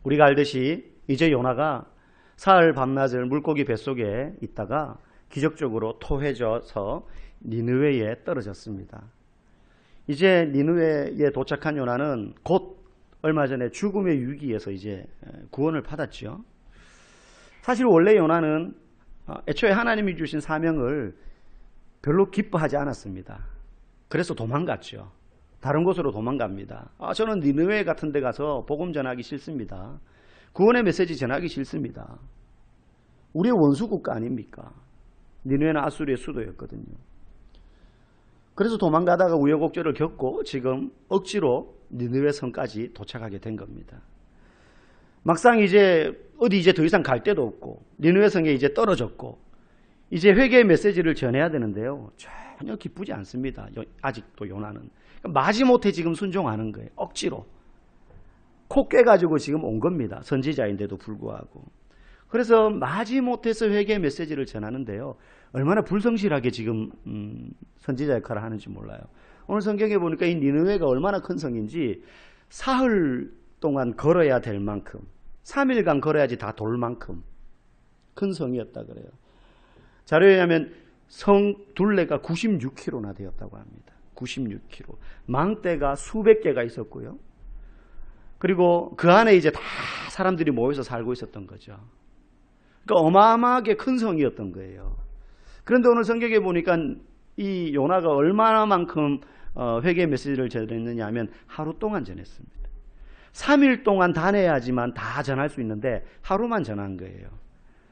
우리가 알듯이 이제 요나가 사흘 밤낮을 물고기 뱃속에 있다가 기적적으로 토해져서 니느웨에 떨어졌습니다. 이제 니느웨에 도착한 요나는 곧 얼마 전에 죽음의 위기에서 이제 구원을 받았죠. 사실 원래 요나는 애초에 하나님이 주신 사명을 별로 기뻐하지 않았습니다. 그래서 도망갔죠. 다른 곳으로 도망갑니다. 저는 니느웨 같은 데 가서 복음 전하기 싫습니다. 구원의 메시지 전하기 싫습니다. 우리의 원수국가 아닙니까? 니느웨는 아수르의 수도였거든요. 그래서 도망가다가 우여곡절을 겪고 지금 억지로 니느웨 성까지 도착하게 된 겁니다. 막상 이제 어디 더 이상 갈 데도 없고 니느웨 성에 이제 떨어졌고 이제 회개의 메시지를 전해야 되는데요. 전혀 기쁘지 않습니다. 아직도 요나는. 마지못해 지금 순종하는 거예요. 억지로. 코 깨가지고 지금 온 겁니다. 선지자인데도 불구하고. 그래서 마지못해서 회개의 메시지를 전하는데요. 얼마나 불성실하게 지금 선지자 역할을 하는지 몰라요. 오늘 성경에 보니까 이 니느웨가 얼마나 큰 성인지 사흘 동안 걸어야 될 만큼 3일간 걸어야지 다 돌 만큼 큰 성이었다 그래요. 자료에 의하면 성 둘레가 96km나 되었다고 합니다. 96km. 망대가 수백 개가 있었고요. 그리고 그 안에 이제 다 사람들이 모여서 살고 있었던 거죠. 그러니까 어마어마하게 큰 성이었던 거예요. 그런데 오늘 성경에 보니까 이 요나가 얼마나만큼 회개 메시지를 전했느냐 하면 하루 동안 전했습니다. 3일 동안 다녀야지만 다 전할 수 있는데 하루만 전한 거예요.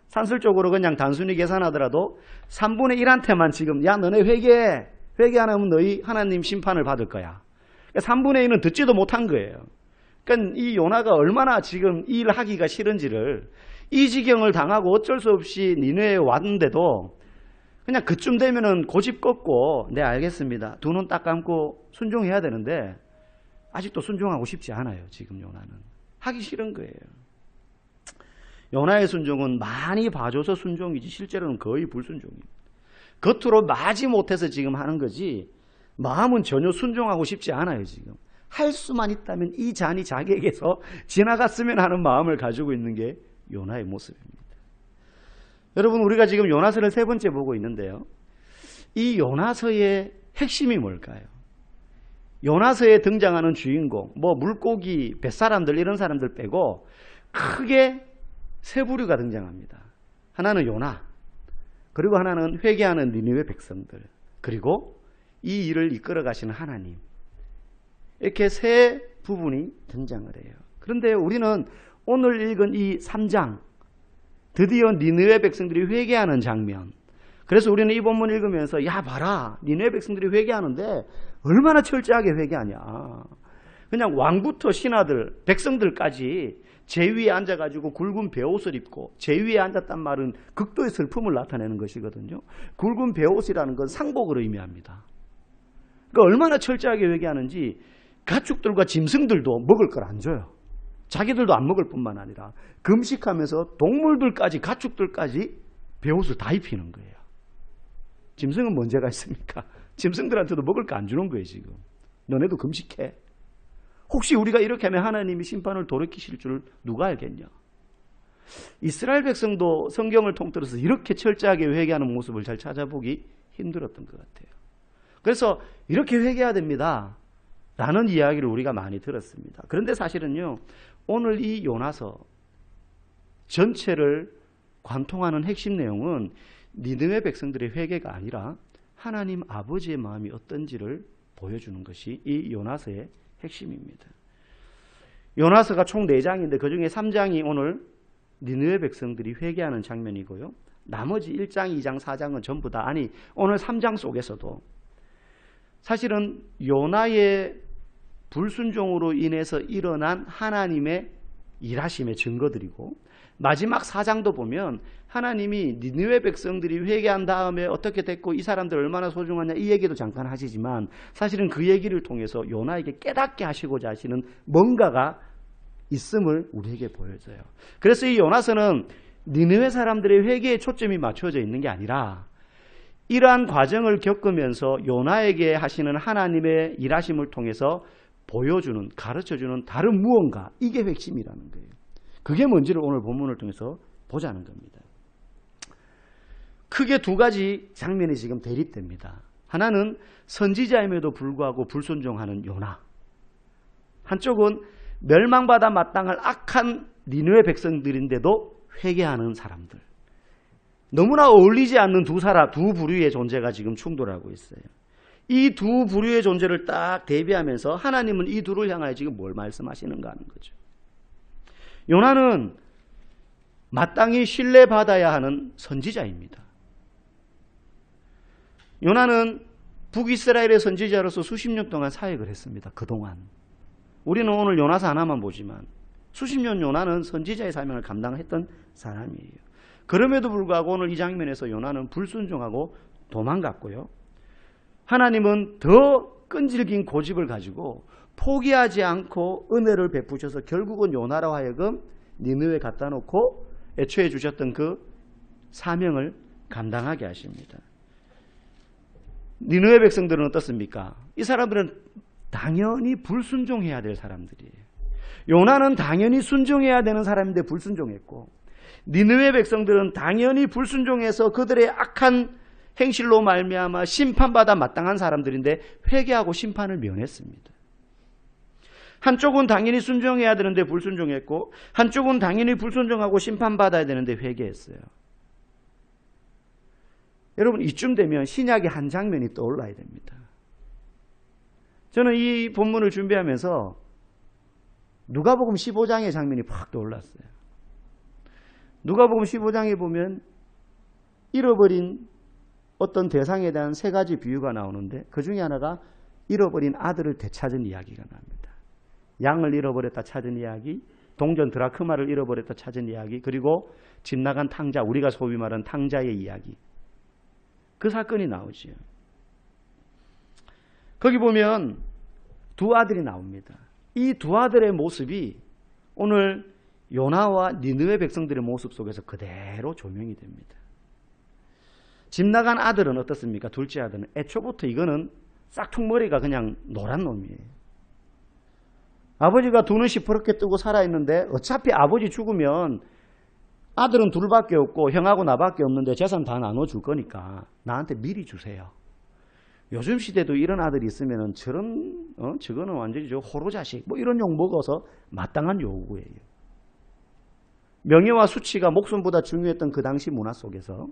산술적으로 그냥 단순히 계산하더라도 3분의 1한테만 지금 야 너네 회개 안 하면 너희 하나님 심판을 받을 거야. 그러니까 3분의 1은 듣지도 못한 거예요. 그러니까 이 요나가 얼마나 지금 이 일을 하기가 싫은지를 이 지경을 당하고 어쩔 수 없이 니느웨에 왔는데도 그냥 그쯤 되면은 고집 꺾고 네 알겠습니다. 두 눈 딱 감고 순종해야 되는데 아직도 순종하고 싶지 않아요. 지금 요나는. 하기 싫은 거예요. 요나의 순종은 많이 봐줘서 순종이지 실제로는 거의 불순종입니다. 겉으로 마지못해서 지금 하는 거지 마음은 전혀 순종하고 싶지 않아요. 지금. 할 수만 있다면 이 잔이 자기에게서 지나갔으면 하는 마음을 가지고 있는 게 요나의 모습입니다. 여러분 우리가 지금 요나서를 세 번째 보고 있는데요. 이 요나서의 핵심이 뭘까요? 요나서에 등장하는 주인공, 물고기, 뱃사람들 이런 사람들 빼고 크게 세 부류가 등장합니다. 하나는 요나, 그리고 하나는 회개하는 니느웨 백성들, 그리고 이 일을 이끌어 가시는 하나님. 이렇게 세 부분이 등장을 해요. 그런데 우리는 오늘 읽은 이 3장, 드디어 니느웨 백성들이 회개하는 장면. 그래서 우리는 이 본문 읽으면서 야 봐라 니느웨 백성들이 회개하는데 얼마나 철저하게 회개하냐. 그냥 왕부터 신하들, 백성들까지 제 위에 앉아가지고 굵은 베옷을 입고 제 위에 앉았단 말은 극도의 슬픔을 나타내는 것이거든요. 굵은 베옷이라는 건 상복을 의미합니다. 그러니까 얼마나 철저하게 회개하는지 가축들과 짐승들도 먹을 걸 안 줘요. 자기들도 안 먹을 뿐만 아니라 금식하면서 동물들까지 가축들까지 베옷을 다 입히는 거예요. 짐승은 문제가 있습니까? 짐승들한테도 먹을 거 안 주는 거예요. 지금. 너네도 금식해. 혹시 우리가 이렇게 하면 하나님이 심판을 돌이키실 줄 누가 알겠냐? 이스라엘 백성도 성경을 통틀어서 이렇게 철저하게 회개하는 모습을 잘 찾아보기 힘들었던 것 같아요. 그래서 이렇게 회개해야 됩니다. 라는 이야기를 우리가 많이 들었습니다. 그런데 사실은요. 오늘 이 요나서 전체를 관통하는 핵심 내용은 니느웨 백성들의 회개가 아니라 하나님 아버지의 마음이 어떤지를 보여주는 것이 이 요나서의 핵심입니다. 요나서가 총 4장인데 그중에 3장이 오늘 니느웨 백성들이 회개하는 장면이고요. 나머지 1장, 2장, 4장은 전부 다 오늘 3장 속에서도 사실은 요나의 불순종으로 인해서 일어난 하나님의 일하심의 증거들이고 마지막 4장도 보면 하나님이 니느웨 백성들이 회개한 다음에 어떻게 됐고 이 사람들 얼마나 소중하냐 이 얘기도 잠깐 하시지만 사실은 그 얘기를 통해서 요나에게 깨닫게 하시고자 하시는 뭔가가 있음을 우리에게 보여줘요. 그래서 이 요나서는 니느웨 사람들의 회개에 초점이 맞춰져 있는 게 아니라 이러한 과정을 겪으면서 요나에게 하시는 하나님의 일하심을 통해서 보여주는, 가르쳐주는 다른 무언가, 이게 핵심이라는 거예요. 그게 뭔지를 오늘 본문을 통해서 보자는 겁니다. 크게 두 가지 장면이 지금 대립됩니다. 하나는 선지자임에도 불구하고 불순종하는 요나, 한쪽은 멸망받아 마땅할 악한 니느웨 백성들인데도 회개하는 사람들. 너무나 어울리지 않는 두 부류의 존재가 지금 충돌하고 있어요. 이 두 부류의 존재를 딱 대비하면서 하나님은 이 둘을 향하여 지금 뭘 말씀하시는가 하는 거죠. 요나는 마땅히 신뢰받아야 하는 선지자입니다. 요나는 북이스라엘의 선지자로서 수십 년 동안 사역을 했습니다. 그동안. 우리는 오늘 요나서 하나만 보지만 수십 년 요나는 선지자의 사명을 감당했던 사람이에요. 그럼에도 불구하고 오늘 이 장면에서 요나는 불순종하고 도망갔고요. 하나님은 더 끈질긴 고집을 가지고 포기하지 않고 은혜를 베푸셔서 결국은 요나로 하여금 니느웨에 갖다 놓고 애초에 주셨던 그 사명을 감당하게 하십니다. 니느웨 백성들은 어떻습니까? 이 사람들은 당연히 불순종해야 될 사람들이에요. 요나는 당연히 순종해야 되는 사람인데 불순종했고, 니느웨 백성들은 당연히 불순종해서 그들의 악한 행실로 말미암아 심판받아 마땅한 사람들인데 회개하고 심판을 면했습니다. 한쪽은 당연히 순종해야 되는데 불순종했고, 한쪽은 당연히 불순종하고 심판받아야 되는데 회개했어요. 여러분, 이쯤 되면 신약의 한 장면이 떠올라야 됩니다. 저는 이 본문을 준비하면서 누가복음 15장의 장면이 팍 떠올랐어요. 누가복음 15장에 보면 잃어버린 어떤 대상에 대한 세 가지 비유가 나오는데 그 중에 하나가 잃어버린 아들을 되찾은 이야기가 나옵니다. 양을 잃어버렸다 찾은 이야기, 동전 드라크마를 잃어버렸다 찾은 이야기, 그리고 집 나간 탕자, 우리가 소위 말하는 탕자의 이야기. 그 사건이 나오지요. 거기 보면 두 아들이 나옵니다. 이 두 아들의 모습이 오늘 요나와 니느웨 백성들의 모습 속에서 그대로 조명이 됩니다. 집 나간 아들은 어떻습니까? 둘째 아들은 애초부터 이거는 싹퉁머리가 그냥 노란 놈이에요. 아버지가 두 눈 시퍼렇게 뜨고 살아있는데 어차피 아버지 죽으면 아들은 둘밖에 없고 형하고 나밖에 없는데 재산 다 나눠줄 거니까 나한테 미리 주세요. 요즘 시대도 이런 아들이 있으면 저거는 완전히 호로자식 뭐 이런 욕 먹어서 마땅한 요구예요. 명예와 수치가 목숨보다 중요했던 그 당시 문화 속에서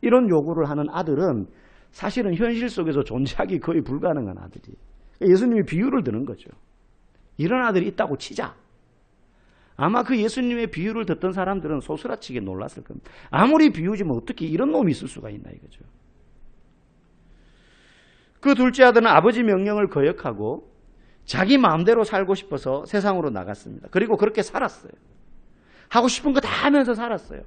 이런 요구를 하는 아들은 사실은 현실 속에서 존재하기 거의 불가능한 아들이에요. 예수님이 비유를 드는 거죠. 이런 아들이 있다고 치자. 아마 그 예수님의 비유를 듣던 사람들은 소스라치게 놀랐을 겁니다. 아무리 비유지만 어떻게 이런 놈이 있을 수가 있나 이거죠. 그 둘째 아들은 아버지 명령을 거역하고 자기 마음대로 살고 싶어서 세상으로 나갔습니다. 그리고 그렇게 살았어요. 하고 싶은 거 다 하면서 살았어요.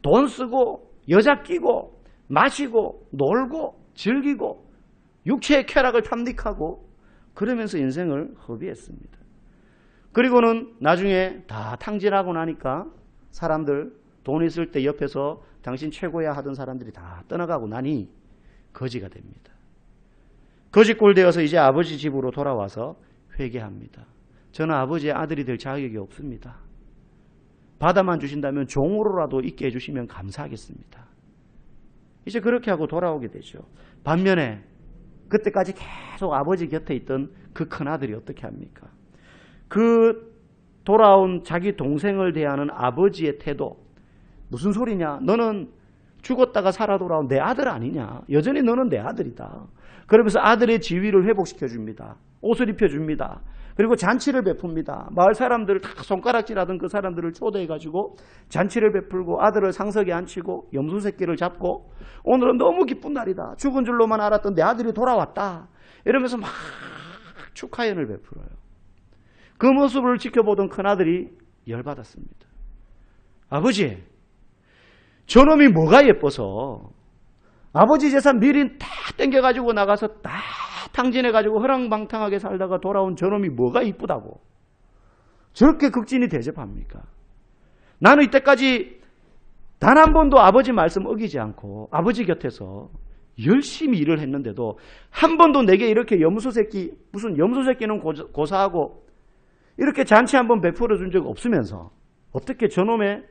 돈 쓰고 여자 끼고 마시고 놀고 즐기고 육체의 쾌락을 탐닉하고 그러면서 인생을 허비했습니다. 그리고는 나중에 다 탕진하고 나니까 사람들 돈 있을 때 옆에서 당신 최고야 하던 사람들이 다 떠나가고 나니 거지가 됩니다. 거지꼴 되어서 이제 아버지 집으로 돌아와서 회개합니다. 저는 아버지의 아들이 될 자격이 없습니다. 받아만 주신다면 종으로라도 있게 해주시면 감사하겠습니다. 이제 그렇게 하고 돌아오게 되죠. 반면에 그때까지 계속 아버지 곁에 있던 그 큰아들이 어떻게 합니까? 그 돌아온 자기 동생을 대하는 아버지의 태도, 무슨 소리냐? 너는 죽었다가 살아 돌아온 내 아들 아니냐? 여전히 너는 내 아들이다. 그러면서 아들의 지위를 회복시켜줍니다. 옷을 입혀줍니다. 그리고 잔치를 베풉니다. 마을 사람들을 다 손가락질하던 그 사람들을 초대해가지고 잔치를 베풀고 아들을 상석에 앉히고 염소 새끼를 잡고 오늘은 너무 기쁜 날이다. 죽은 줄로만 알았던 내 아들이 돌아왔다. 이러면서 막 축하연을 베풀어요. 그 모습을 지켜보던 큰아들이 열받았습니다. 아버지, 저놈이 뭐가 예뻐서 아버지 재산 미리 다 땡겨가지고 나가서 다 탕진해가지고 허랑방탕하게 살다가 돌아온 저놈이 뭐가 이쁘다고 저렇게 극진히 대접합니까? 나는 이때까지 단 한 번도 아버지 말씀 어기지 않고 아버지 곁에서 열심히 일을 했는데도 한 번도 내게 이렇게 염소 새끼, 무슨 염소 새끼는 고사하고 이렇게 잔치 한번 베풀어 준 적 없으면서 어떻게 저놈의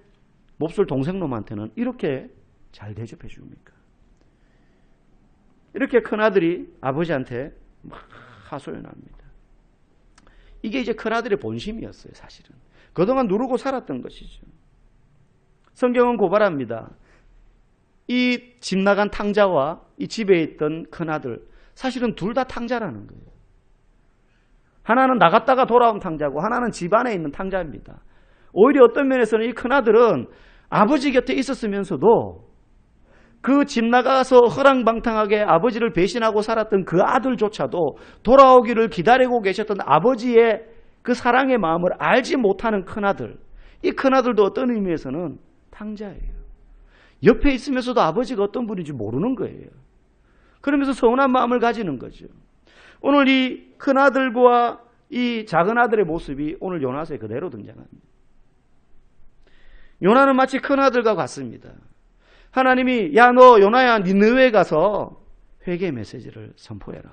몹쓸 동생놈한테는 이렇게 잘 대접해 줍니까? 이렇게 큰아들이 아버지한테 막 하소연합니다. 이게 이제 큰아들의 본심이었어요, 사실은. 그동안 누르고 살았던 것이죠. 성경은 고발합니다. 이 집 나간 탕자와 이 집에 있던 큰아들, 사실은 둘 다 탕자라는 거예요. 하나는 나갔다가 돌아온 탕자고 하나는 집 안에 있는 탕자입니다. 오히려 어떤 면에서는 이 큰아들은 아버지 곁에 있었으면서도 그 집 나가서 허랑방탕하게 아버지를 배신하고 살았던 그 아들조차도 돌아오기를 기다리고 계셨던 아버지의 그 사랑의 마음을 알지 못하는 큰아들, 이 큰아들도 어떤 의미에서는 탕자예요. 옆에 있으면서도 아버지가 어떤 분인지 모르는 거예요. 그러면서 서운한 마음을 가지는 거죠. 오늘 이 큰아들과 이 작은아들의 모습이 오늘 요나서에 그대로 등장합니다. 요나는 마치 큰아들과 같습니다. 하나님이 야 너 요나야 니느웨에 가서 회개 메시지를 선포해라.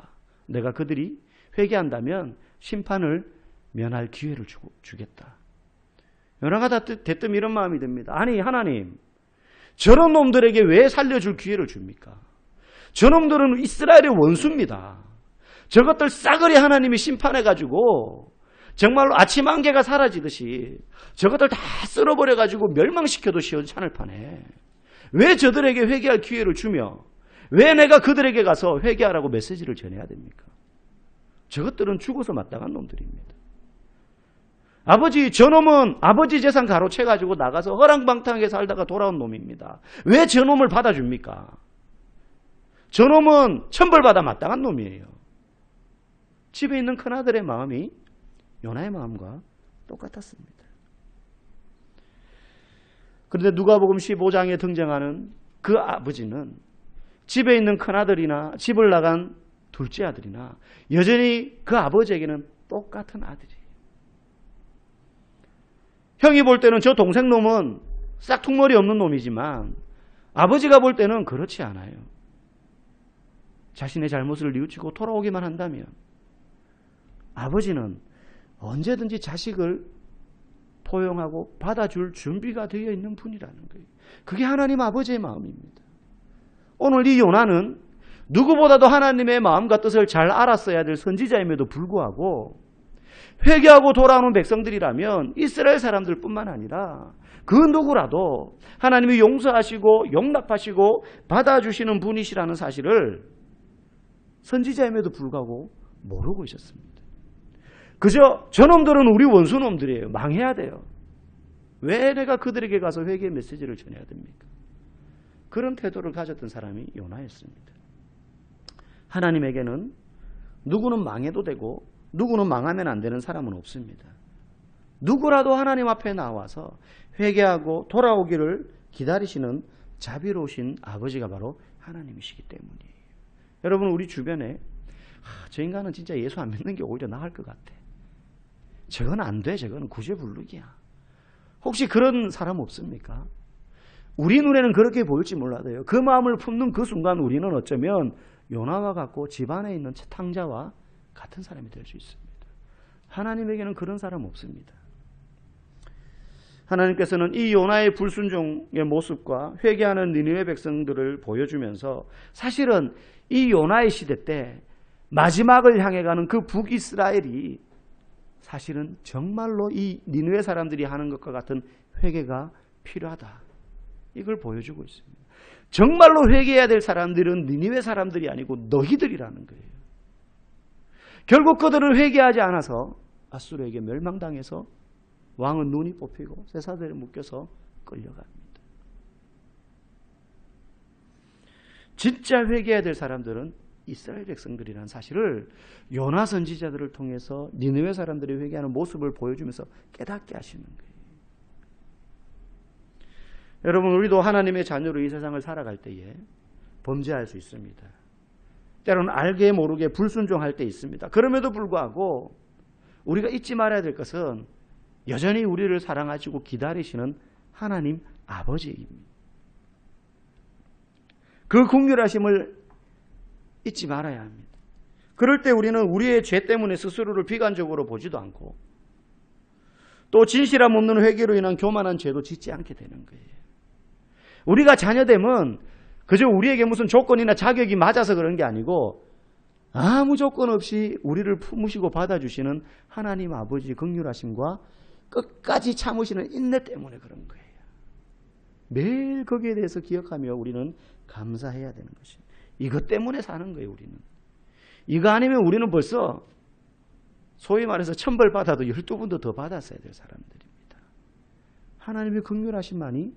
내가 그들이 회개한다면 심판을 면할 기회를 주겠다. 요나가 대뜸 이런 마음이 듭니다. 아니 하나님, 저런 놈들에게 왜 살려줄 기회를 줍니까? 저놈들은 이스라엘의 원수입니다. 저것들 싸그리 하나님이 심판해가지고 정말로 아침 안개가 사라지듯이 저것들 다 쓸어버려가지고 멸망시켜도 시원찮을 판에 왜 저들에게 회개할 기회를 주며 왜 내가 그들에게 가서 회개하라고 메시지를 전해야 됩니까? 저것들은 죽어서 마땅한 놈들입니다. 아버지, 저놈은 아버지 재산 가로채가지고 나가서 허랑방탕하게 살다가 돌아온 놈입니다. 왜 저놈을 받아줍니까? 저놈은 천벌받아 마땅한 놈이에요. 집에 있는 큰아들의 마음이 요나의 마음과 똑같았습니다. 그런데 누가복음 15장에 등장하는 그 아버지는 집에 있는 큰아들이나 집을 나간 둘째 아들이나 여전히 그 아버지에게는 똑같은 아들이에요. 형이 볼 때는 저 동생놈은 싹퉁머리 없는 놈이지만 아버지가 볼 때는 그렇지 않아요. 자신의 잘못을 뉘우치고 돌아오기만 한다면 아버지는 언제든지 자식을 포용하고 받아줄 준비가 되어 있는 분이라는 거예요. 그게 하나님 아버지의 마음입니다. 오늘 이 요나는 누구보다도 하나님의 마음과 뜻을 잘 알았어야 될 선지자임에도 불구하고 회개하고 돌아오는 백성들이라면 이스라엘 사람들뿐만 아니라 그 누구라도 하나님이 용서하시고 용납하시고 받아주시는 분이시라는 사실을 선지자임에도 불구하고 모르고 있었습니다. 그저 저놈들은 우리 원수놈들이에요. 망해야 돼요. 왜 내가 그들에게 가서 회개의 메시지를 전해야 됩니까? 그런 태도를 가졌던 사람이 요나였습니다. 하나님에게는 누구는 망해도 되고 누구는 망하면 안 되는 사람은 없습니다. 누구라도 하나님 앞에 나와서 회개하고 돌아오기를 기다리시는 자비로우신 아버지가 바로 하나님이시기 때문이에요. 여러분, 우리 주변에 저 인간은 진짜 예수 안 믿는 게 오히려 나을 것 같아. 저건 안 돼. 저거는 구제불능이야. 혹시 그런 사람 없습니까? 우리 눈에는 그렇게 보일지 몰라도요. 그 마음을 품는 그 순간 우리는 어쩌면 요나와 같고 집안에 있는 탕자와 같은 사람이 될 수 있습니다. 하나님에게는 그런 사람 없습니다. 하나님께서는 이 요나의 불순종의 모습과 회개하는 니느웨 백성들을 보여주면서 사실은 이 요나의 시대 때 마지막을 향해 가는 그 북이스라엘이 사실은 정말로 이 니느웨 사람들이 하는 것과 같은 회개가 필요하다. 이걸 보여주고 있습니다. 정말로 회개해야 될 사람들은 니느웨 사람들이 아니고 너희들이라는 거예요. 결국 그들은 회개하지 않아서 아수르에게 멸망당해서 왕은 눈이 뽑히고 쇠사슬에 묶여서 끌려갑니다. 진짜 회개해야 될 사람들은 이스라엘 백성들이라는 사실을 요나 선지자들을 통해서 니느웨 사람들이 회개하는 모습을 보여주면서 깨닫게 하시는 거예요. 여러분, 우리도 하나님의 자녀로 이 세상을 살아갈 때에 범죄할 수 있습니다. 때로는 알게 모르게 불순종할 때 있습니다. 그럼에도 불구하고 우리가 잊지 말아야 될 것은 여전히 우리를 사랑하시고 기다리시는 하나님 아버지입니다. 그 긍휼하심을 잊지 말아야 합니다. 그럴 때 우리는 우리의 죄 때문에 스스로를 비관적으로 보지도 않고 또 진실함 없는 회개로 인한 교만한 죄도 짓지 않게 되는 거예요. 우리가 자녀되면 그저 우리에게 무슨 조건이나 자격이 맞아서 그런 게 아니고 아무 조건 없이 우리를 품으시고 받아주시는 하나님 아버지 긍휼하심과 끝까지 참으시는 인내 때문에 그런 거예요. 매일 거기에 대해서 기억하며 우리는 감사해야 되는 것입니다. 이것 때문에 사는 거예요, 우리는. 이거 아니면 우리는 벌써 소위 말해서 천벌 받아도 12번도 더 받았어야 될 사람들입니다. 하나님의 긍휼하심만이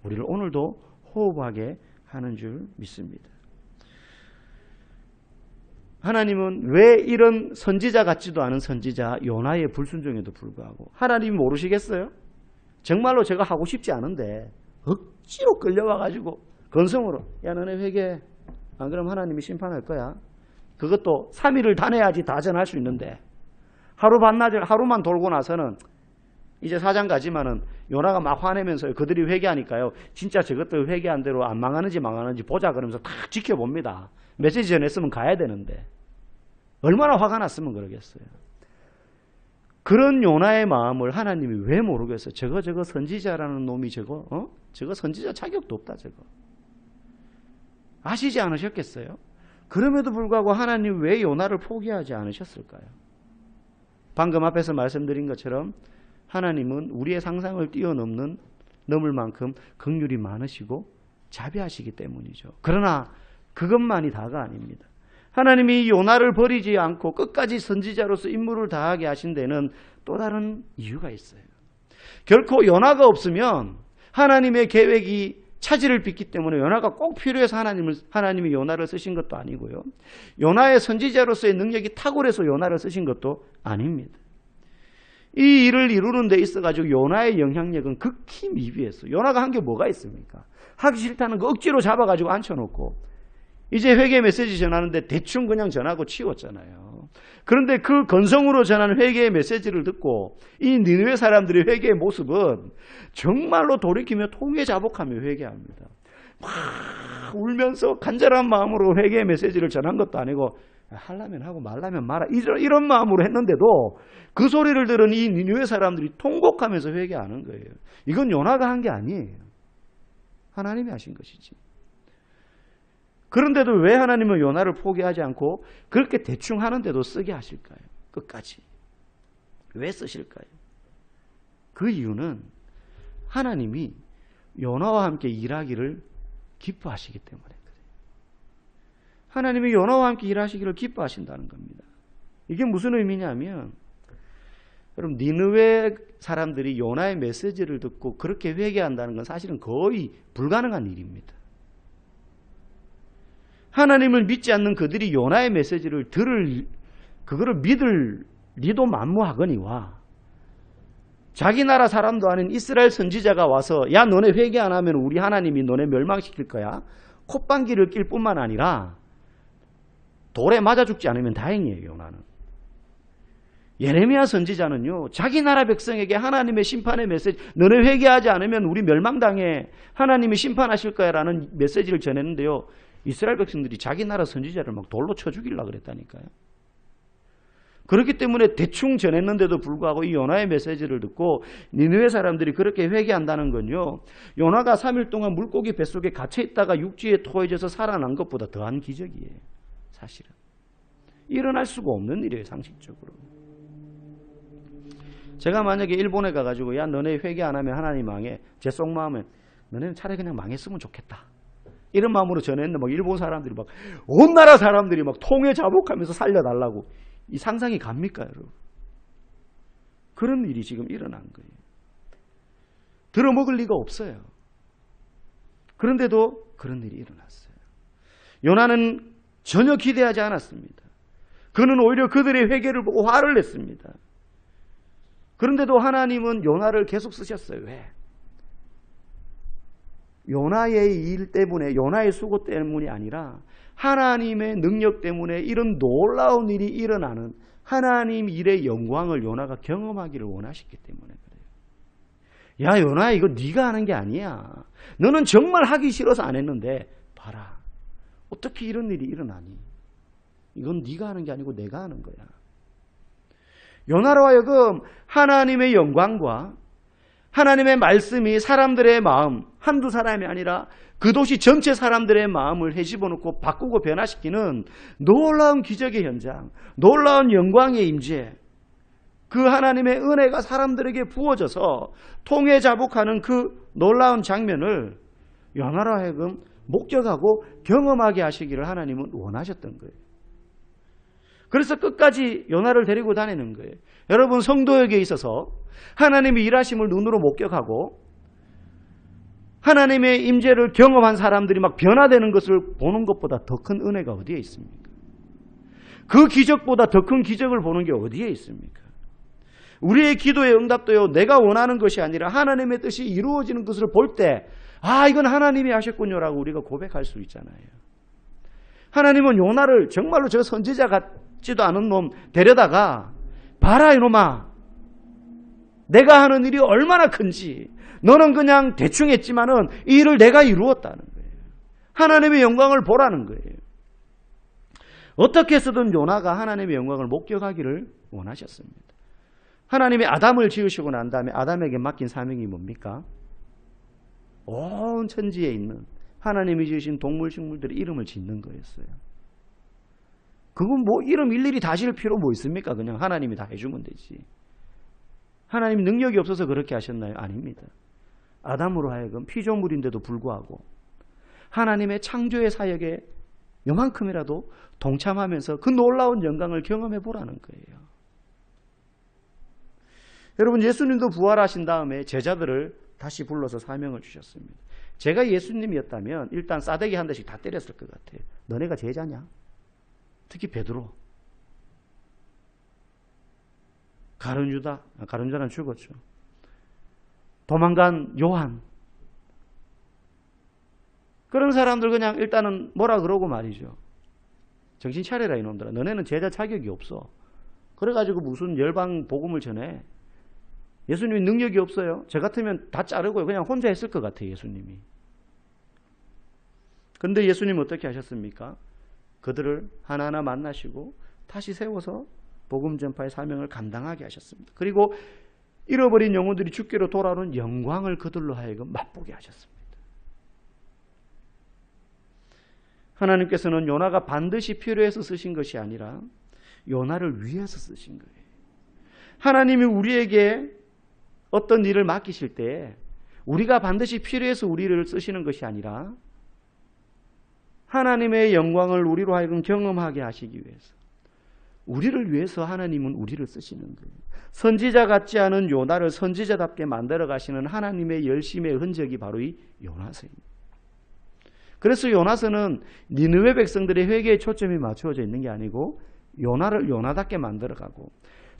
우리를 오늘도 호흡하게 하는 줄 믿습니다. 하나님은 왜 이런 선지자 같지도 않은 선지자 요나의 불순종에도 불구하고 하나님이 모르시겠어요? 정말로 제가 하고 싶지 않은데 억지로 끌려와가지고 건성으로 야 너네 회개해. 안 그러면 하나님이 심판할 거야. 그것도 3일을 다녀야지 다 전할 수 있는데 하루 반나절 하루만 돌고 나서는 이제 사장 가지만은 요나가 막 화내면서 그들이 회개하니까요. 진짜 저것들 회개한 대로 안 망하는지 보자 그러면서 딱 지켜봅니다. 메시지 전했으면 가야 되는데 얼마나 화가 났으면 그러겠어요. 그런 요나의 마음을 하나님이 왜 모르겠어요? 저거 선지자라는 놈이 저거 선지자 자격도 없다 저거. 아시지 않으셨겠어요? 그럼에도 불구하고 하나님 왜 요나를 포기하지 않으셨을까요? 방금 앞에서 말씀드린 것처럼 하나님은 우리의 상상을 넘을 만큼 긍휼이 많으시고 자비하시기 때문이죠. 그러나 그것만이 다가 아닙니다. 하나님이 요나를 버리지 않고 끝까지 선지자로서 임무를 다하게 하신 데는 또 다른 이유가 있어요. 결코 요나가 없으면 하나님의 계획이 차질을 빚기 때문에 요나가 꼭 필요해서 하나님이 요나를 쓰신 것도 아니고요. 요나의 선지자로서의 능력이 탁월해서 요나를 쓰신 것도 아닙니다. 이 일을 이루는 데 있어가지고 요나의 영향력은 극히 미비했어요. 요나가 한 게 뭐가 있습니까? 하기 싫다는 거 억지로 잡아가지고 앉혀놓고 이제 회개 메시지 전하는데 대충 그냥 전하고 치웠잖아요. 그런데 그 건성으로 전하는 회개의 메시지를 듣고 이 니느웨 사람들의 회개의 모습은 정말로 돌이키며 통회 자복하며 회개합니다. 막 울면서 간절한 마음으로 회개의 메시지를 전한 것도 아니고 하려면 하고 말라면 말아 이런 마음으로 했는데도 그 소리를 들은 이 니느웨 사람들이 통곡하면서 회개하는 거예요. 이건 요나가 한 게 아니에요. 하나님이 하신 것이지. 그런데도 왜 하나님은 요나를 포기하지 않고 그렇게 대충 하는데도 쓰게 하실까요? 끝까지. 왜 쓰실까요? 그 이유는 하나님이 요나와 함께 일하기를 기뻐하시기 때문에 그래요. 하나님이 요나와 함께 일하시기를 기뻐하신다는 겁니다. 이게 무슨 의미냐면 여러분 니느웨 사람들이 요나의 메시지를 듣고 그렇게 회개한다는 건 사실은 거의 불가능한 일입니다. 하나님을 믿지 않는 그들이 요나의 메시지를 그거를 믿을 리도 만무하거니와 자기 나라 사람도 아닌 이스라엘 선지자가 와서 야 너네 회개 안 하면 우리 하나님이 너네 멸망시킬 거야. 콧방귀를 낄 뿐만 아니라 돌에 맞아 죽지 않으면 다행이에요. 요나는. 예레미야 선지자는요. 자기 나라 백성에게 하나님의 심판의 메시지 너네 회개하지 않으면 우리 멸망당해. 하나님이 심판하실 거야 라는 메시지를 전했는데요. 이스라엘 백성들이 자기 나라 선지자를 막 돌로 쳐 죽이려고 그랬다니까요. 그렇기 때문에 대충 전했는데도 불구하고 이 요나의 메시지를 듣고 니느웨 사람들이 그렇게 회개한다는 건요. 요나가 3일 동안 물고기 뱃속에 갇혀 있다가 육지에 토해져서 살아난 것보다 더한 기적이에요. 사실은. 일어날 수가 없는 일이에요. 상식적으로. 제가 만약에 일본에 가가지고 야 너네 회개 안 하면 하나님 망해. 제 속마음은 너네는 차라리 그냥 망했으면 좋겠다. 이런 마음으로 전했는데 막 일본 사람들이 막 온 나라 사람들이 막 통회 자복하면서 살려달라고. 이 상상이 갑니까 여러분? 그런 일이 지금 일어난 거예요. 들어먹을 리가 없어요. 그런데도 그런 일이 일어났어요. 요나는 전혀 기대하지 않았습니다. 그는 오히려 그들의 회개를 보고 화를 냈습니다. 그런데도 하나님은 요나를 계속 쓰셨어요. 왜? 요나의 일 때문에, 요나의 수고 때문이 아니라 하나님의 능력 때문에 이런 놀라운 일이 일어나는 하나님 일의 영광을 요나가 경험하기를 원하셨기 때문에 그래요. 야 요나야 이거 네가 하는 게 아니야. 너는 정말 하기 싫어서 안 했는데 봐라. 어떻게 이런 일이 일어나니? 이건 네가 하는 게 아니고 내가 하는 거야. 요나로 하여금 하나님의 영광과 하나님의 말씀이 사람들의 마음, 한두 사람이 아니라 그 도시 전체 사람들의 마음을 헤집어놓고 바꾸고 변화시키는 놀라운 기적의 현장, 놀라운 영광의 임재, 그 하나님의 은혜가 사람들에게 부어져서 통회자복하는 그 놀라운 장면을 요나로 하여금 목격하고 경험하게 하시기를 하나님은 원하셨던 거예요. 그래서 끝까지 요나를 데리고 다니는 거예요. 여러분, 성도에게 있어서 하나님의 일하심을 눈으로 목격하고 하나님의 임재를 경험한 사람들이 막 변화되는 것을 보는 것보다 더 큰 은혜가 어디에 있습니까? 그 기적보다 더 큰 기적을 보는 게 어디에 있습니까? 우리의 기도의 응답도요, 내가 원하는 것이 아니라 하나님의 뜻이 이루어지는 것을 볼 때, 아, 이건 하나님이 하셨군요라고 우리가 고백할 수 있잖아요. 하나님은 요나를 정말로 저 선지자 같지도 않은 놈 데려다가, 봐라 이놈아, 내가 하는 일이 얼마나 큰지, 너는 그냥 대충 했지만은 이 일을 내가 이루었다는 거예요. 하나님의 영광을 보라는 거예요. 어떻게 해서든 요나가 하나님의 영광을 목격하기를 원하셨습니다. 하나님이 아담을 지으시고 난 다음에 아담에게 맡긴 사명이 뭡니까? 온 천지에 있는 하나님이 지으신 동물, 식물들의 이름을 짓는 거였어요. 그건 뭐 이름 일일이 다 지을 필요 뭐 있습니까? 그냥 하나님이 다 해주면 되지. 하나님 능력이 없어서 그렇게 하셨나요? 아닙니다. 아담으로 하여금 피조물인데도 불구하고 하나님의 창조의 사역에 요만큼이라도 동참하면서 그 놀라운 영광을 경험해 보라는 거예요. 여러분, 예수님도 부활하신 다음에 제자들을 다시 불러서 사명을 주셨습니다. 제가 예수님이었다면 일단 싸대기 한 대씩 다 때렸을 것 같아요. 너네가 제자냐? 특히 베드로. 가룟 유다는 죽었죠. 도망간 요한. 그런 사람들 그냥 일단은 뭐라 그러고 말이죠. 정신 차려라 이놈들아. 너네는 제자 자격이 없어. 그래가지고 무슨 열방 복음을 전해. 예수님이 능력이 없어요. 저 같으면 다 자르고 그냥 혼자 했을 것 같아요. 예수님이. 그런데 예수님 어떻게 하셨습니까? 그들을 하나하나 만나시고 다시 세워서 복음 전파의 사명을 감당하게 하셨습니다. 그리고 잃어버린 영혼들이 주께로 돌아오는 영광을 그들로 하여금 맛보게 하셨습니다. 하나님께서는 요나가 반드시 필요해서 쓰신 것이 아니라 요나를 위해서 쓰신 거예요. 하나님이 우리에게 어떤 일을 맡기실 때 우리가 반드시 필요해서 우리를 쓰시는 것이 아니라 하나님의 영광을 우리로 하여금 경험하게 하시기 위해서, 우리를 위해서 하나님은 우리를 쓰시는 거예요. 선지자 같지 않은 요나를 선지자답게 만들어 가시는 하나님의 열심의 흔적이 바로 이 요나서입니다. 그래서 요나서는 니느웨 백성들의 회개에 초점이 맞추어져 있는 게 아니고 요나를 요나답게 만들어가고,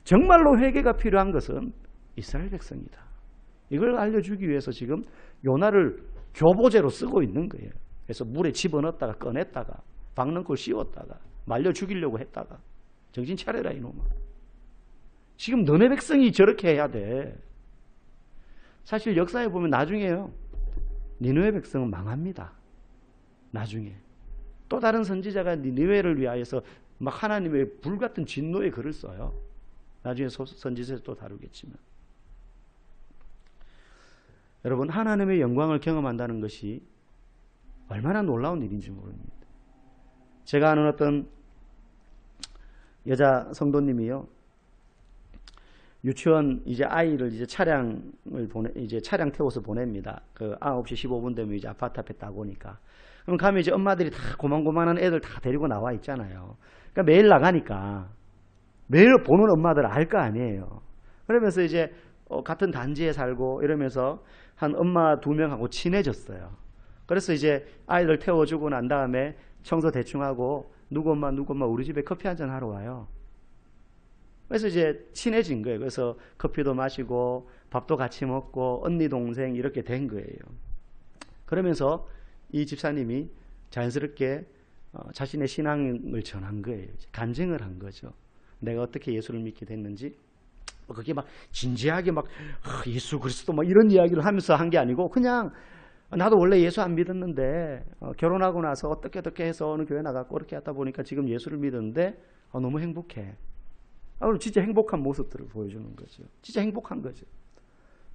정말로 회개가 필요한 것은 이스라엘 백성이다. 이걸 알려주기 위해서 지금 요나를 교보제로 쓰고 있는 거예요. 그래서 물에 집어넣었다가 꺼냈다가 박능골 씌웠다가 말려 죽이려고 했다가 정신 차려라 이놈아. 지금 너네 백성이 저렇게 해야 돼. 사실 역사에 보면 나중에요, 니느웨 백성은 망합니다. 나중에 또 다른 선지자가 니느웨를 위하여서 막 하나님의 불같은 진노의 글을 써요. 나중에 선지서에서 또 다루겠지만, 여러분, 하나님의 영광을 경험한다는 것이 얼마나 놀라운 일인지 모릅니다. 제가 아는 어떤 여자 성도님이요, 유치원 이제 아이를 이제 차량 태워서 보냅니다. 그 9시 15분 되면 이제 아파트 앞에 딱 오니까. 그럼 가면 이제 엄마들이 다 고만고만한 애들 다 데리고 나와 있잖아요. 그러니까 매일 나가니까 매일 보는 엄마들 알 거 아니에요. 그러면서 이제 같은 단지에 살고 이러면서 한 엄마 2명하고 친해졌어요. 그래서 이제 아이들 태워주고 난 다음에 청소 대충 하고 누구 엄마 우리 집에 커피 한잔 하러 와요. 그래서 이제 친해진 거예요. 그래서 커피도 마시고 밥도 같이 먹고 언니 동생 이렇게 된 거예요. 그러면서 이 집사님이 자연스럽게 자신의 신앙을 전한 거예요. 간증을 한 거죠. 내가 어떻게 예수를 믿게 됐는지. 그게 막 진지하게 막 예수 그리스도 막 이런 이야기를 하면서 한 게 아니고 그냥 나도 원래 예수 안 믿었는데 결혼하고 나서 어떻게 해서 어느 교회 나갔고 그렇게 하다 보니까 지금 예수를 믿었는데 너무 행복해. 그럼 진짜 행복한 모습들을 보여주는 거죠. 진짜 행복한 거죠.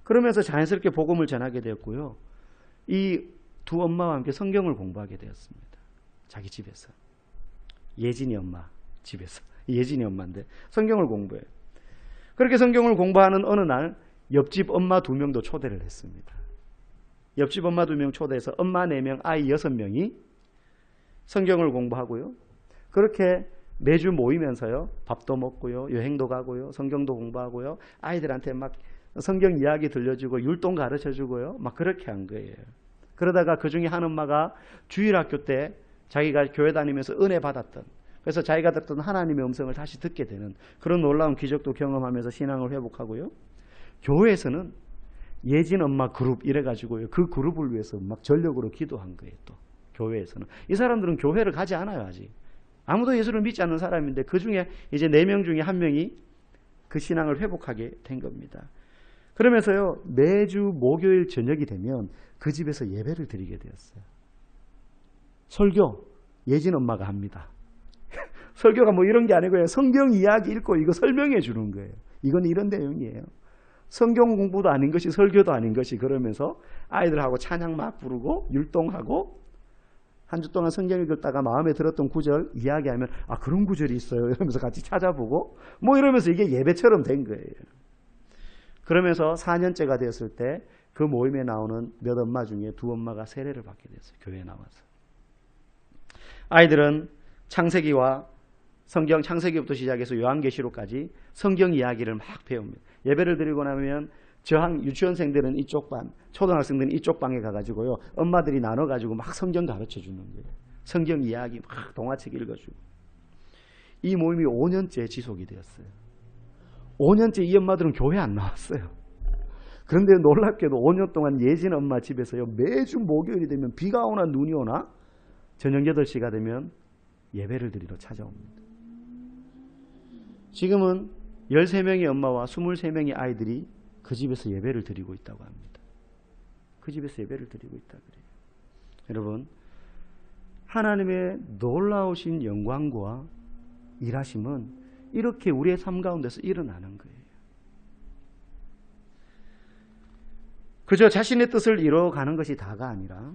그러면서 자연스럽게 복음을 전하게 되었고요. 이 두 엄마와 함께 성경을 공부하게 되었습니다. 자기 집에서. 예진이 엄마 집에서. 예진이 엄마인데 성경을 공부해요. 그렇게 성경을 공부하는 어느 날 옆집 엄마 2명도 초대를 했습니다. 옆집 엄마 2명 초대해서 엄마 4명, 아이 6명이 성경을 공부하고요. 그렇게 매주 모이면서요. 밥도 먹고요. 여행도 가고요. 성경도 공부하고요. 아이들한테 막 성경 이야기 들려주고 율동 가르쳐주고요. 막 그렇게 한 거예요. 그러다가 그중에 한 엄마가 주일학교 때 자기가 교회 다니면서 은혜 받았던, 그래서 자기가 듣던 하나님의 음성을 다시 듣게 되는 그런 놀라운 기적도 경험하면서 신앙을 회복하고요. 교회에서는 예진 엄마 그룹 이래가지고요. 그 그룹을 위해서 막 전력으로 기도한 거예요. 또 교회에서는. 이 사람들은 교회를 가지 않아요. 아직. 아무도 예수를 믿지 않는 사람인데 그중에 이제 4명 중에 1명이 그 신앙을 회복하게 된 겁니다. 그러면서요. 매주 목요일 저녁이 되면 그 집에서 예배를 드리게 되었어요. 설교 예진 엄마가 합니다. 설교가 뭐 이런 게 아니고요. 성경 이야기 읽고 이거 설명해 주는 거예요. 이건 이런 내용이에요. 성경 공부도 아닌 것이 설교도 아닌 것이, 그러면서 아이들하고 찬양 막 부르고 율동하고 한 주 동안 성경 읽다가 마음에 들었던 구절 이야기하면 그런 구절이 있어요 이러면서 같이 찾아보고 뭐 이러면서 이게 예배처럼 된 거예요. 그러면서 4년째가 되었을 때 그 모임에 나오는 몇 엄마 중에 2 엄마가 세례를 받게 됐어요. 교회에 나와서. 아이들은 창세기와 성경 창세기부터 시작해서 요한계시록까지 성경 이야기를 막 배웁니다. 예배를 드리고 나면 저학 유치원생들은 이쪽 반, 초등학생들은 이쪽 방에 가가지고요. 엄마들이 나눠가지고 막 성경 가르쳐 주는 거예요. 성경 이야기 막 동화책 읽어주고. 이 모임이 5년째 지속이 되었어요. 5년째 이 엄마들은 교회 안 나왔어요. 그런데 놀랍게도 5년 동안 예진 엄마 집에서요. 매주 목요일이 되면 비가 오나 눈이 오나 저녁 8시가 되면 예배를 드리러 찾아옵니다. 지금은 13명의 엄마와 23명의 아이들이 그 집에서 예배를 드리고 있다고 합니다. 그 집에서 예배를 드리고 있다 그래요. 여러분, 하나님의 놀라우신 영광과 일하심은 이렇게 우리의 삶 가운데서 일어나는 거예요. 그저 자신의 뜻을 이루어가는 것이 다가 아니라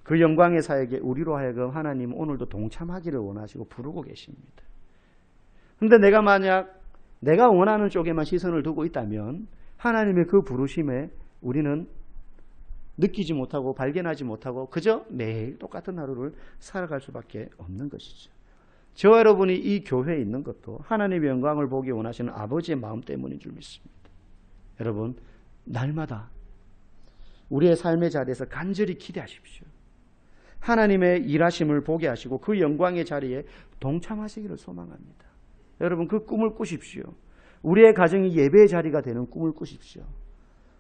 그 영광의 사역에 우리로 하여금 하나님 오늘도 동참하기를 원하시고 부르고 계십니다. 그런데 내가 만약 내가 원하는 쪽에만 시선을 두고 있다면 하나님의 그 부르심에 우리는 느끼지 못하고 발견하지 못하고 그저 매일 똑같은 하루를 살아갈 수밖에 없는 것이죠. 저와 여러분이 이 교회에 있는 것도 하나님의 영광을 보기 원하시는 아버지의 마음 때문인 줄 믿습니다. 여러분, 날마다 우리의 삶의 자리에서 간절히 기대하십시오. 하나님의 일하심을 보게 하시고 그 영광의 자리에 동참하시기를 소망합니다. 여러분, 그 꿈을 꾸십시오. 우리의 가정이 예배의 자리가 되는 꿈을 꾸십시오.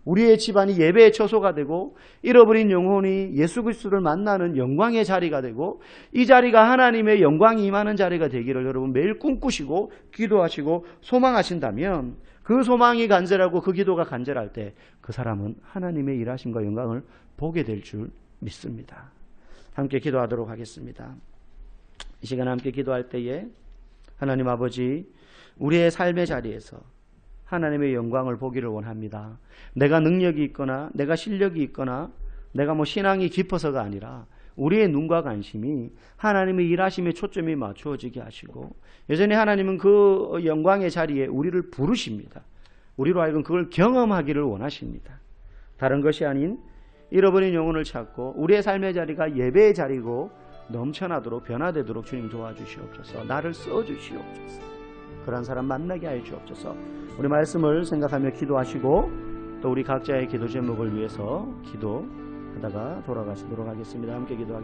우리의 집안이 예배의 처소가 되고 잃어버린 영혼이 예수 그리스도를 만나는 영광의 자리가 되고 이 자리가 하나님의 영광이 임하는 자리가 되기를 여러분 매일 꿈꾸시고 기도하시고 소망하신다면 그 소망이 간절하고 그 기도가 간절할 때 그 사람은 하나님의 일하심과 영광을 보게 될 줄 믿습니다. 함께 기도하도록 하겠습니다. 이 시간 함께 기도할 때에 하나님 아버지, 우리의 삶의 자리에서 하나님의 영광을 보기를 원합니다. 내가 능력이 있거나 내가 실력이 있거나 내가 신앙이 깊어서가 아니라 우리의 눈과 관심이 하나님의 일하심에 초점이 맞추어지게 하시고 여전히 하나님은 그 영광의 자리에 우리를 부르십니다. 우리로 하여금 그걸 경험하기를 원하십니다. 다른 것이 아닌 잃어버린 영혼을 찾고 우리의 삶의 자리가 예배의 자리고 넘쳐나도록 변화되도록 주님 도와주시옵소서. 나를 써주시옵소서. 그런 사람 만나게 하여 주옵소서. 우리 말씀을 생각하며 기도하시고 또 우리 각자의 기도 제목을 위해서 기도하다가 돌아가시도록 하겠습니다. 함께 기도하겠습니다.